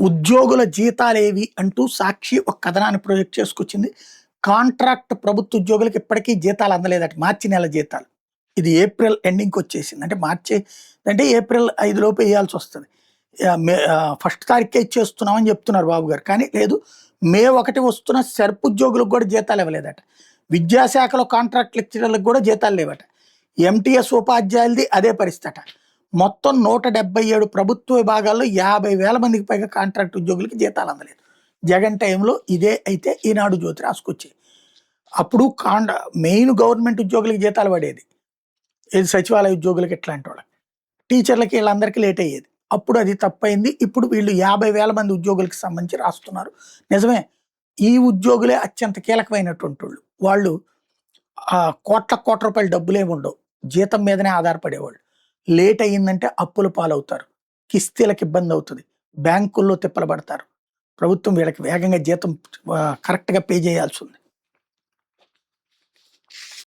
ఉద్యోగుల జీతాలేవి అంటూ సాక్షి ఒక కథనాన్ని ప్రొజెక్ట్ చేసుకొచ్చింది. కాంట్రాక్ట్ ప్రభుత్వ ఉద్యోగులకు ఇప్పటికీ జీతాలు అందలేదట. మార్చి నెల జీతాలు. ఇది ఏప్రిల్ ఎండింగ్‌కి వచ్చేసింది. అంటే మార్చి అంటే ఏప్రిల్ 5 లోపు ఎయ్యాల్సొస్తది. ఫస్ట్ తారీఖే ఇచ్చేస్తున్నామని చెప్తున్నారు బాబు గారు. కానీ లేదు, మే 1 వస్తున్న సెర్ప్ ఉద్యోగులకు కూడా జీతాలు ఇవ్వలేదట. విద్యాశాఖలో కాంట్రాక్ట్ లెక్చరర్లకు కూడా జీతాలు లేవట. ఎంటీఎస్ ఉపాధ్యాయులది అదే పరిస్థితి అట. మొత్తం 177 ప్రభుత్వ విభాగాల్లో 50,000 మందికి పైగా కాంట్రాక్ట్ ఉద్యోగులకి జీతాలు అందలేదు. జగన్ టైంలో ఇదే అయితే ఈనాడు జ్యోతి రాసుకొచ్చాయి. అప్పుడు మెయిన్ గవర్నమెంట్ ఉద్యోగులకి జీతాలు పడేది. ఏది సచివాలయ ఉద్యోగులకి ఇట్లాంటి వాళ్ళకి. టీచర్లకి వీళ్ళందరికీ లేట్ అయ్యేది. అప్పుడు అది తప్పైంది. ఇప్పుడు వీళ్ళు 50,000 మంది ఉద్యోగులకు సంబంధించి రాస్తున్నారు. నిజమే, ఈ ఉద్యోగులే అత్యంత కీలకమైనటువంటి వాళ్ళు. వాళ్ళు కోట్ల రూపాయల డబ్బులేమి ఉండవు. జీతం మీదనే ఆధారపడేవాళ్ళు. లేట్ అయ్యిందంటే అప్పుల పాలవుతారు. కిస్తీలకు ఇబ్బంది అవుతుంది. బ్యాంకుల్లో తిప్పలు పడతారు. ప్రభుత్వం వీళ్ళకి వేగంగా జీతం కరెక్ట్‌గా పే చేయాల్సి ఉంది.